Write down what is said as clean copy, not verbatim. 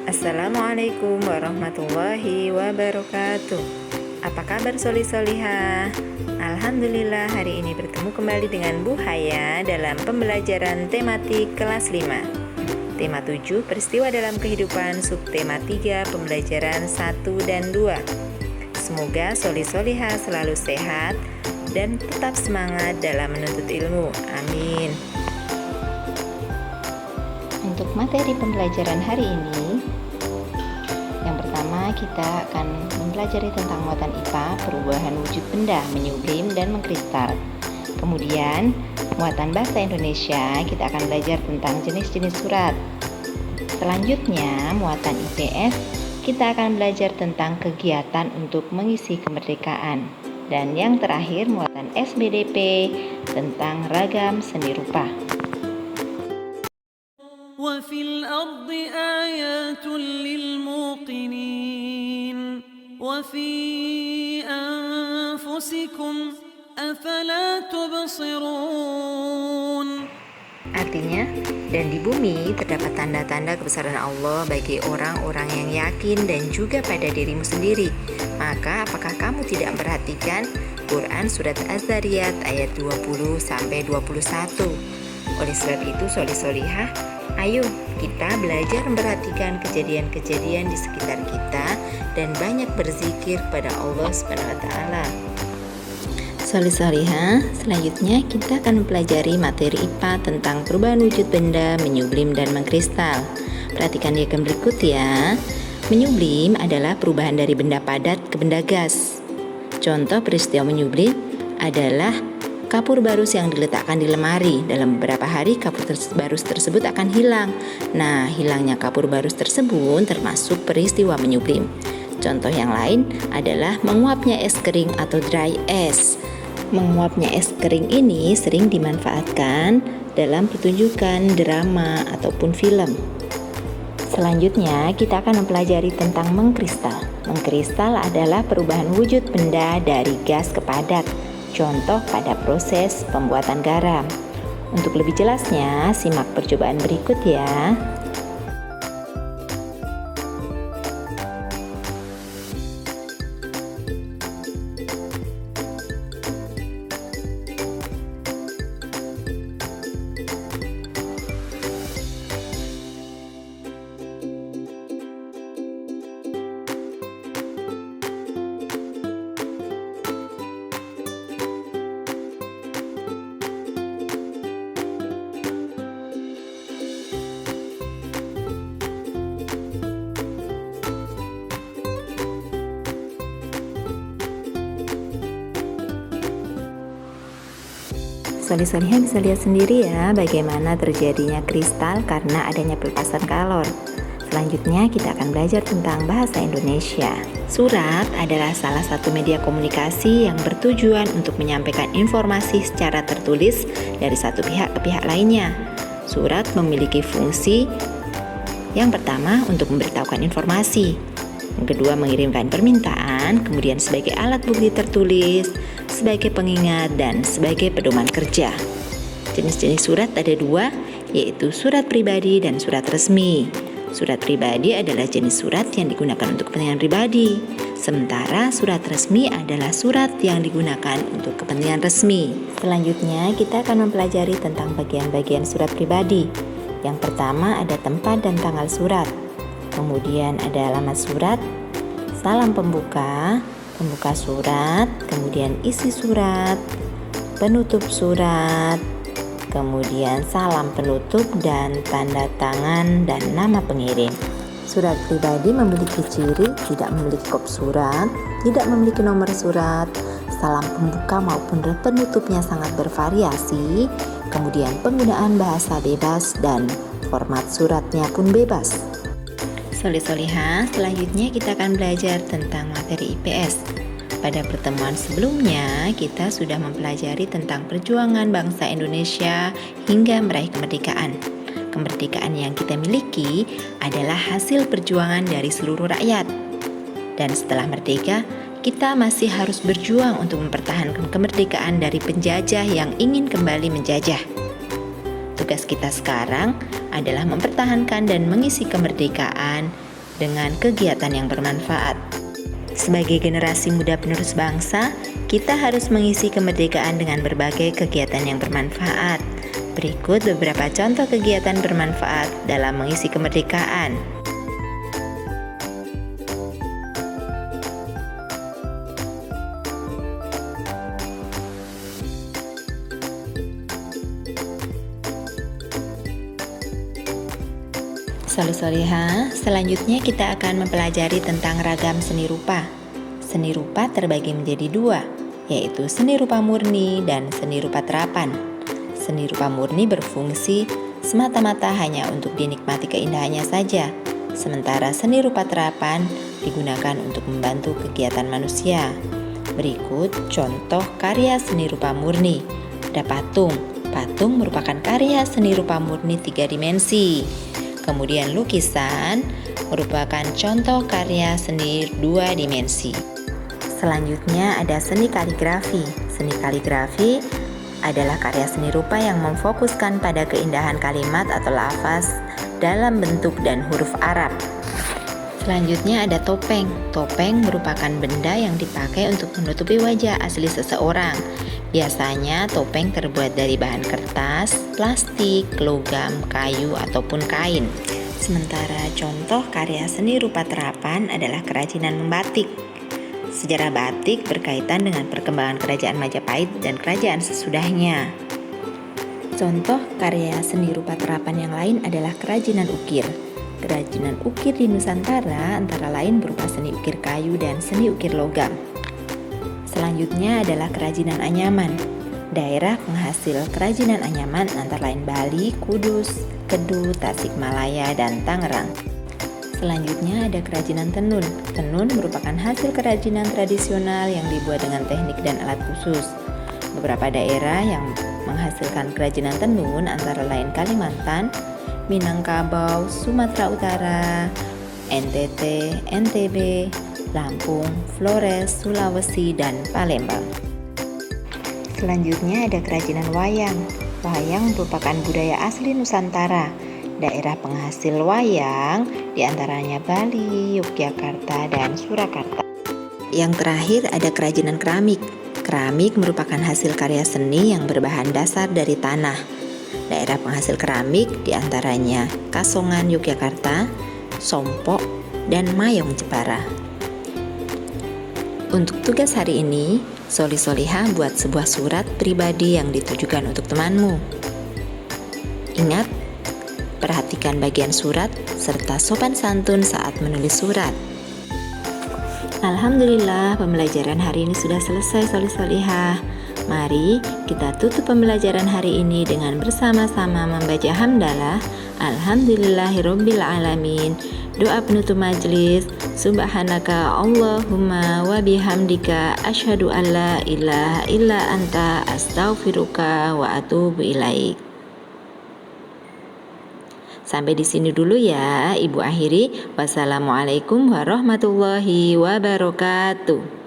Assalamualaikum warahmatullahi wabarakatuh. Apa kabar soli-solihah? Alhamdulillah hari ini bertemu kembali dengan Bu Haya dalam pembelajaran tematik kelas 5. Tema 7 peristiwa dalam kehidupan, subtema 3 pembelajaran 1 dan 2. Semoga soli-solihah selalu sehat dan tetap semangat dalam menuntut ilmu. Amin. Untuk materi pembelajaran hari ini, yang pertama kita akan mempelajari tentang muatan IPA, perubahan wujud benda, menyublim dan mengkristal. Kemudian muatan bahasa Indonesia, kita akan belajar tentang jenis-jenis surat. Selanjutnya muatan IPS, kita akan belajar tentang kegiatan untuk mengisi kemerdekaan. Dan yang terakhir muatan SBDP tentang ragam seni rupa. وفي الأرض آيات للموقنين وفي أنفسكم أفلا تبصرون. Artinya, dan di bumi terdapat tanda-tanda kebesaran Allah bagi orang-orang yang yakin dan juga pada dirimu sendiri. Maka apakah kamu tidak memperhatikan Quran Surat Az-Zariyat ayat 20-21? Oleh sebab itu soli-solihah, ayo kita belajar memperhatikan kejadian-kejadian di sekitar kita dan banyak berzikir pada Allah SWT. Soli-solihah, selanjutnya kita akan mempelajari materi IPA tentang perubahan wujud benda, menyublim dan mengkristal. Perhatikan diagram berikut ya. Menyublim adalah perubahan dari benda padat ke benda gas. Contoh peristiwa menyublim adalah kapur barus yang diletakkan di lemari. Dalam beberapa hari kapur barus tersebut akan hilang. Nah, hilangnya kapur barus tersebut termasuk peristiwa menyublim. Contoh yang lain adalah menguapnya es kering atau dry ice. Menguapnya es kering ini sering dimanfaatkan dalam pertunjukan, drama, ataupun film. Selanjutnya kita akan mempelajari tentang mengkristal. Mengkristal adalah perubahan wujud benda dari gas ke padat. Contoh pada proses pembuatan garam. Untuk lebih jelasnya, simak percobaan berikut ya. Soli-solihah bisa lihat sendiri ya bagaimana terjadinya kristal karena adanya pelepasan kalor. Selanjutnya kita akan belajar tentang bahasa Indonesia. Surat adalah salah satu media komunikasi yang bertujuan untuk menyampaikan informasi secara tertulis dari satu pihak ke pihak lainnya. Surat memiliki fungsi yang pertama untuk memberitahukan informasi, yang kedua mengirimkan permintaan, kemudian sebagai alat bukti tertulis, sebagai pengingat, dan sebagai pedoman kerja. Jenis-jenis surat ada dua, yaitu surat pribadi dan surat resmi. Surat pribadi adalah jenis surat yang digunakan untuk kepentingan pribadi, sementara surat resmi adalah surat yang digunakan untuk kepentingan resmi. Selanjutnya kita akan mempelajari tentang bagian-bagian surat pribadi. Yang pertama ada tempat dan tanggal surat, kemudian ada alamat surat, salam pembuka surat, kemudian isi surat, penutup surat, kemudian salam penutup dan tanda tangan dan nama pengirim. Surat pribadi memiliki ciri tidak memiliki kop surat, tidak memiliki nomor surat, salam pembuka maupun penutupnya sangat bervariasi, kemudian penggunaan bahasa bebas dan format suratnya pun bebas. Soli-solihah, selanjutnya kita akan belajar tentang materi IPS. Pada pertemuan sebelumnya, kita sudah mempelajari tentang perjuangan bangsa Indonesia hingga meraih kemerdekaan. Kemerdekaan yang kita miliki adalah hasil perjuangan dari seluruh rakyat. Dan setelah merdeka, kita masih harus berjuang untuk mempertahankan kemerdekaan dari penjajah yang ingin kembali menjajah. Tugas kita sekarang adalah mempertahankan dan mengisi kemerdekaan dengan kegiatan yang bermanfaat. Sebagai generasi muda penerus bangsa, kita harus mengisi kemerdekaan dengan berbagai kegiatan yang bermanfaat. Berikut beberapa contoh kegiatan bermanfaat dalam mengisi kemerdekaan. Soleh-soleha, selanjutnya kita akan mempelajari tentang ragam seni rupa. Seni rupa terbagi menjadi dua, yaitu seni rupa murni dan seni rupa terapan. Seni rupa murni berfungsi semata-mata hanya untuk dinikmati keindahannya saja, sementara seni rupa terapan digunakan untuk membantu kegiatan manusia. Berikut contoh karya seni rupa murni. Ada patung. Patung merupakan karya seni rupa murni 3 dimensi. Kemudian lukisan merupakan contoh karya seni 2 dimensi. Selanjutnya ada seni kaligrafi. Seni kaligrafi adalah karya seni rupa yang memfokuskan pada keindahan kalimat atau lafaz dalam bentuk dan huruf Arab. Selanjutnya ada topeng. Topeng merupakan benda yang dipakai untuk menutupi wajah asli seseorang. Biasanya topeng terbuat dari bahan kertas, plastik, logam, kayu, ataupun kain. Sementara contoh karya seni rupa terapan adalah kerajinan membatik. Sejarah batik berkaitan dengan perkembangan kerajaan Majapahit dan kerajaan sesudahnya. Contoh karya seni rupa terapan yang lain adalah kerajinan ukir. Kerajinan ukir di Nusantara antara lain berupa seni ukir kayu dan seni ukir logam. Selanjutnya adalah kerajinan anyaman. Daerah penghasil kerajinan anyaman antara lain Bali, Kudus, Kedu, Tasikmalaya, dan Tangerang. Selanjutnya ada kerajinan tenun. Tenun merupakan hasil kerajinan tradisional yang dibuat dengan teknik dan alat khusus. Beberapa daerah yang menghasilkan kerajinan tenun antara lain Kalimantan, Minangkabau, Sumatera Utara, NTT, NTB, Lampung, Flores, Sulawesi, dan Palembang. Selanjutnya ada kerajinan wayang. Wayang merupakan budaya asli Nusantara. Daerah penghasil wayang diantaranya Bali, Yogyakarta, dan Surakarta. Yang terakhir ada kerajinan keramik. Keramik merupakan hasil karya seni yang berbahan dasar dari tanah. Daerah penghasil keramik diantaranya Kasongan, Yogyakarta, Sompok, dan Mayong, Jepara. Untuk tugas hari ini, Solih-solihah buat sebuah surat pribadi yang ditujukan untuk temanmu. Ingat, perhatikan bagian surat serta sopan santun saat menulis surat. Alhamdulillah, pembelajaran hari ini sudah selesai, solih-solihah. Mari kita tutup pembelajaran hari ini dengan bersama-sama membaca hamdalah Alhamdulillahirabbil alamin. Doa penutup majelis, Subhanaka Allahumma wa bihamdika asyhadu an la ilaha illa anta astaghfiruka wa atubu ilaik. Sampai di sini dulu ya, Ibu akhiri. Wassalamualaikum warahmatullahi wabarakatuh.